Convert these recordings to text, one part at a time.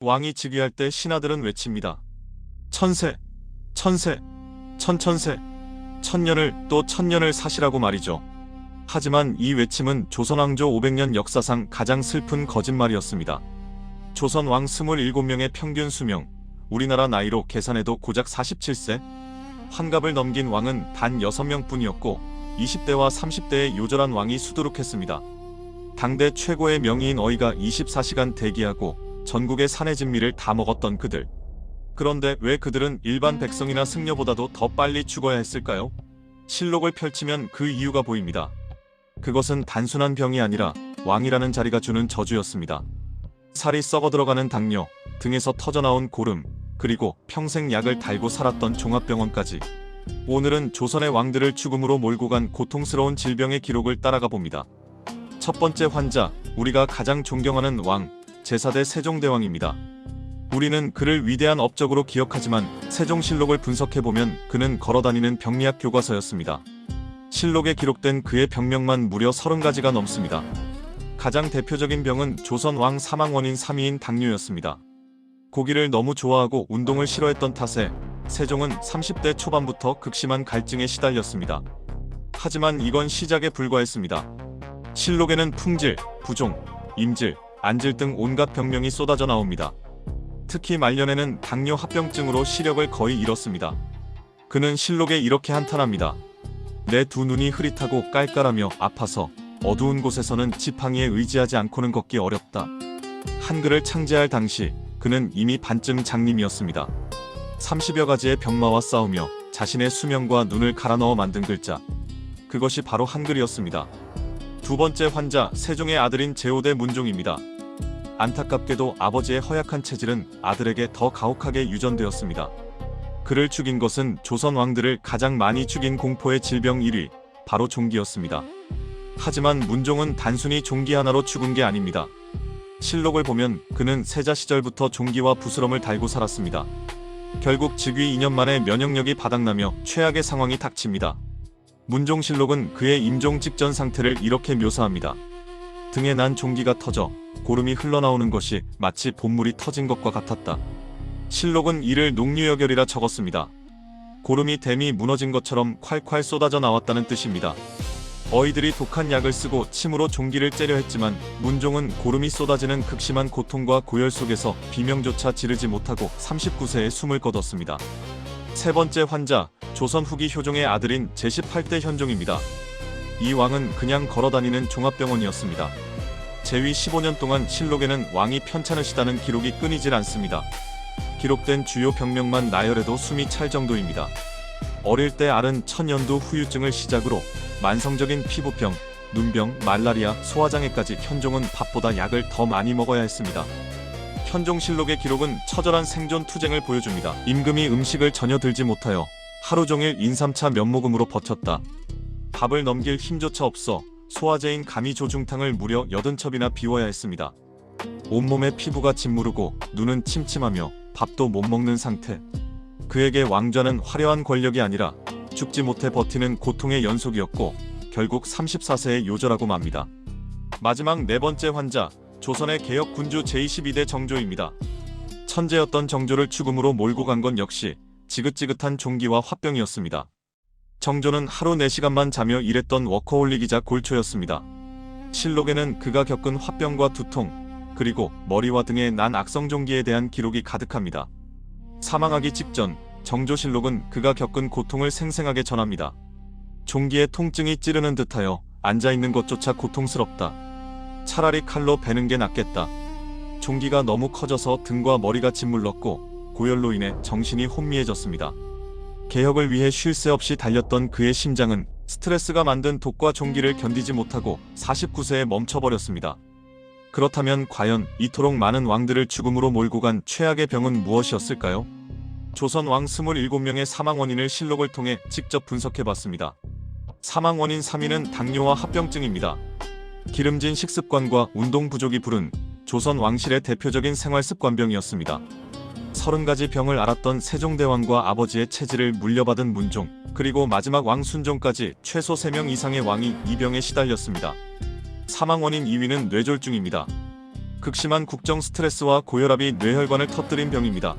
왕이 즉위할 때 신하들은 외칩니다. 천세, 천세, 천천세, 천년을 또 천년을 사시라고 말이죠. 하지만 이 외침은 조선왕조 500년 역사상 가장 슬픈 거짓말이었습니다. 조선 왕 27명의 평균 수명, 우리나라 나이로 계산해도 고작 47세, 환갑을 넘긴 왕은 단 6명뿐이었고 20대와 30대의 요절한 왕이 수두룩했습니다. 당대 최고의 명의인 어이가 24시간 대기하고 전국의 산의 진미를 다 먹었던 그들. 그런데 왜 그들은 일반 백성이나 승려보다도 더 빨리 죽어야 했을까요? 실록을 펼치면 그 이유가 보입니다. 그것은 단순한 병이 아니라 왕이라는 자리가 주는 저주였습니다. 살이 썩어들어가는 당뇨, 등에서 터져나온 고름, 그리고 평생 약을 달고 살았던 종합병원까지. 오늘은 조선의 왕들을 죽음으로 몰고 간 고통스러운 질병의 기록을 따라가 봅니다. 첫 번째 환자, 우리가 가장 존경하는 왕, 제4대 세종대왕입니다. 우리는 그를 위대한 업적으로 기억하지만 세종실록을 분석해보면 그는 걸어다니는 병리학 교과서였습니다. 실록에 기록된 그의 병명만 무려 30가지가 넘습니다. 가장 대표적인 병은 조선 왕 사망 원인 3위인 당뇨였습니다. 고기를 너무 좋아하고 운동을 싫어했던 탓에 세종은 30대 초반부터 극심한 갈증에 시달렸습니다. 하지만 이건 시작에 불과했습니다. 실록에는 풍질, 부종, 임질, 안질 등 온갖 병명이 쏟아져 나옵니다. 특히 말년에는 당뇨 합병증으로 시력을 거의 잃었습니다. 그는 실록에 이렇게 한탄합니다. 내 두 눈이 흐릿하고 깔깔하며 아파서 어두운 곳에서는 지팡이에 의지하지 않고는 걷기 어렵다. 한글을 창제할 당시 그는 이미 반쯤 장님이었습니다. 30여 가지의 병마와 싸우며 자신의 수명과 눈을 갈아 넣어 만든 글자. 그것이 바로 한글이었습니다. 두 번째 환자, 세종의 아들인 제5대 문종입니다. 안타깝게도 아버지의 허약한 체질은 아들에게 더 가혹하게 유전되었습니다. 그를 죽인 것은 조선 왕들을 가장 많이 죽인 공포의 질병 1위, 바로 종기였습니다. 하지만 문종은 단순히 종기 하나로 죽은 게 아닙니다. 실록을 보면 그는 세자 시절부터 종기와 부스럼을 달고 살았습니다. 결국 즉위 2년 만에 면역력이 바닥나며 최악의 상황이 닥칩니다. 문종실록은 그의 임종 직전 상태를 이렇게 묘사합니다. 등에 난 종기가 터져 고름이 흘러나오는 것이 마치 봇물이 터진 것과 같았다. 실록은 이를 녹류여결이라 적었습니다. 고름이 댐이 무너진 것처럼 콸콸 쏟아져 나왔다는 뜻입니다. 어이들이 독한 약을 쓰고 침으로 종기를 째려 했지만 문종은 고름이 쏟아지는 극심한 고통과 고열 속에서 비명조차 지르지 못하고 39세에 숨을 거뒀습니다. 세 번째 환자, 조선 후기 효종의 아들인 제18대 현종입니다. 이 왕은 그냥 걸어다니는 종합병원이었습니다. 재위 15년 동안 실록에는 왕이 편찮으시다는 기록이 끊이질 않습니다. 기록된 주요 병명만 나열해도 숨이 찰 정도입니다. 어릴 때 앓은 천연두 후유증을 시작으로 만성적인 피부병, 눈병, 말라리아, 소화장애까지 현종은 밥보다 약을 더 많이 먹어야 했습니다. 현종실록의 기록은 처절한 생존 투쟁을 보여줍니다. 임금이 음식을 전혀 들지 못하여 하루 종일 인삼차 면목음으로 버텼다. 밥을 넘길 힘조차 없어 소화제인 가미조중탕을 무려 80첩이나 비워야 했습니다. 온몸에 피부가 짓무르고 눈은 침침하며 밥도 못 먹는 상태. 그에게 왕좌는 화려한 권력이 아니라 죽지 못해 버티는 고통의 연속이었고 결국 34세에 요절하고 맙니다. 마지막 네 번째 환자, 조선의 개혁 군주 제22대 정조입니다. 천재였던 정조를 죽음으로 몰고 간 건 역시 지긋지긋한 종기와 화병이었습니다. 정조는 하루 4시간만 자며 일했던 워커홀릭이자 골초였습니다. 실록에는 그가 겪은 화병과 두통, 그리고 머리와 등에 난 악성종기에 대한 기록이 가득합니다. 사망하기 직전 정조실록은 그가 겪은 고통을 생생하게 전합니다. 종기의 통증이 찌르는 듯하여 앉아있는 것조차 고통스럽다. 차라리 칼로 베는 게 낫겠다. 종기가 너무 커져서 등과 머리가 짓물렀고 고열로 인해 정신이 혼미해졌습니다. 개혁을 위해 쉴 새 없이 달렸던 그의 심장은 스트레스가 만든 독과 종기를 견디지 못하고 49세에 멈춰버렸습니다. 그렇다면 과연 이토록 많은 왕들을 죽음으로 몰고 간 최악의 병은 무엇이었을까요? 조선 왕 27명의 사망 원인을 실록을 통해 직접 분석해봤습니다. 사망 원인 3위는 당뇨와 합병증입니다. 기름진 식습관과 운동 부족이 부른 조선 왕실의 대표적인 생활습관병이었습니다. 30가지 병을 앓았던 세종대왕과 아버지의 체질을 물려받은 문종, 그리고 마지막 왕 순종까지 최소 3명 이상의 왕이 이 병에 시달렸습니다. 사망 원인 2위는 뇌졸중입니다. 극심한 국정 스트레스와 고혈압이 뇌혈관을 터뜨린 병입니다.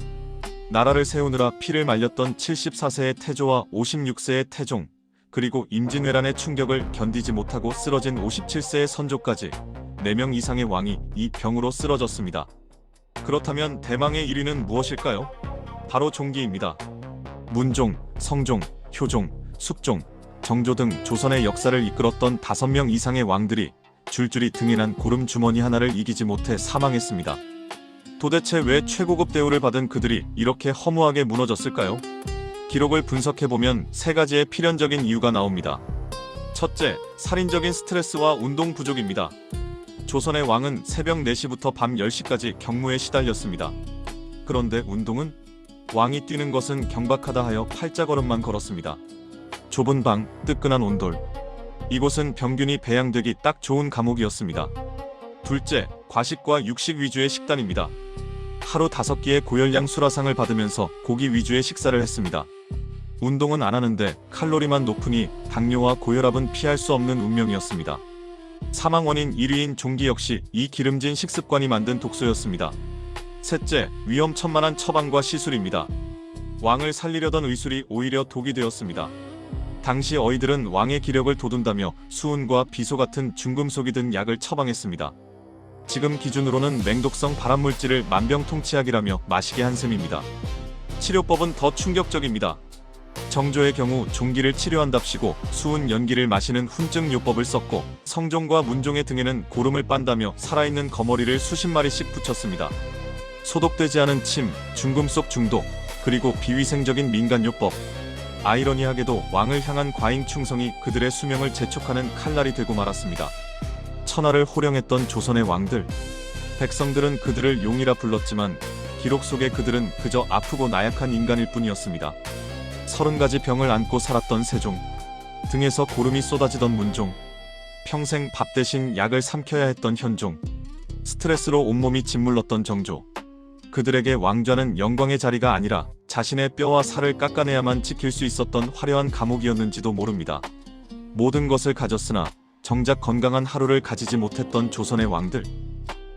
나라를 세우느라 피를 말렸던 74세의 태조와 56세의 태종, 그리고 임진왜란의 충격을 견디지 못하고 쓰러진 57세의 선조까지 4명 이상의 왕이 이 병으로 쓰러졌습니다. 그렇다면 대망의 1위는 무엇일까요? 바로 종기입니다. 문종, 성종, 효종, 숙종, 정조 등 조선의 역사를 이끌었던 5명 이상의 왕들이 줄줄이 등에난 고름 주머니 하나를 이기지 못해 사망했습니다. 도대체 왜 최고급 대우를 받은 그들이 이렇게 허무하게 무너졌을까요? 기록을 분석해보면 3가지의 필연적인 이유가 나옵니다. 첫째, 살인적인 스트레스와 운동 부족입니다. 조선의 왕은 새벽 4시부터 밤 10시까지 경무에 시달렸습니다. 그런데 운동은? 왕이 뛰는 것은 경박하다 하여 팔자걸음만 걸었습니다. 좁은 방, 뜨끈한 온돌. 이곳은 병균이 배양되기 딱 좋은 감옥이었습니다. 둘째, 과식과 육식 위주의 식단입니다. 하루 5끼의 고열량 수라상을 받으면서 고기 위주의 식사를 했습니다. 운동은 안 하는데 칼로리만 높으니 당뇨와 고혈압은 피할 수 없는 운명이었습니다. 사망 원인 1위인 종기 역시 이 기름진 식습관이 만든 독소였습니다. 셋째, 위험천만한 처방과 시술입니다. 왕을 살리려던 의술이 오히려 독이 되었습니다. 당시 어이들은 왕의 기력을 돋운다며 수은과 비소 같은 중금속이 든 약을 처방했습니다. 지금 기준으로는 맹독성 발암물질을 만병통치약이라며 마시게 한 셈입니다. 치료법은 더 충격적입니다. 정조의 경우 종기를 치료한답시고 수은 연기를 마시는 훈증요법을 썼고, 성종과 문종의 등에는 고름을 빤다며 살아있는 거머리를 수십 마리씩 붙였습니다. 소독되지 않은 침, 중금속 중독, 그리고 비위생적인 민간요법. 아이러니하게도 왕을 향한 과잉 충성이 그들의 수명을 재촉하는 칼날이 되고 말았습니다. 천하를 호령했던 조선의 왕들, 백성들은 그들을 용이라 불렀지만 기록 속에 그들은 그저 아프고 나약한 인간일 뿐이었습니다. 30가지 병을 안고 살았던 세종, 등에서 고름이 쏟아지던 문종, 평생 밥 대신 약을 삼켜야 했던 현종, 스트레스로 온몸이 짓물렀던 정조. 그들에게 왕좌는 영광의 자리가 아니라 자신의 뼈와 살을 깎아내야만 지킬 수 있었던 화려한 감옥이었는지도 모릅니다. 모든 것을 가졌으나 정작 건강한 하루를 가지지 못했던 조선의 왕들.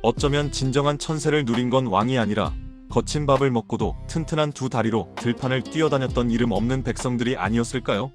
어쩌면 진정한 천세를 누린 건 왕이 아니라 거친 밥을 먹고도 튼튼한 2 다리로 들판을 뛰어다녔던 이름 없는 백성들이 아니었을까요?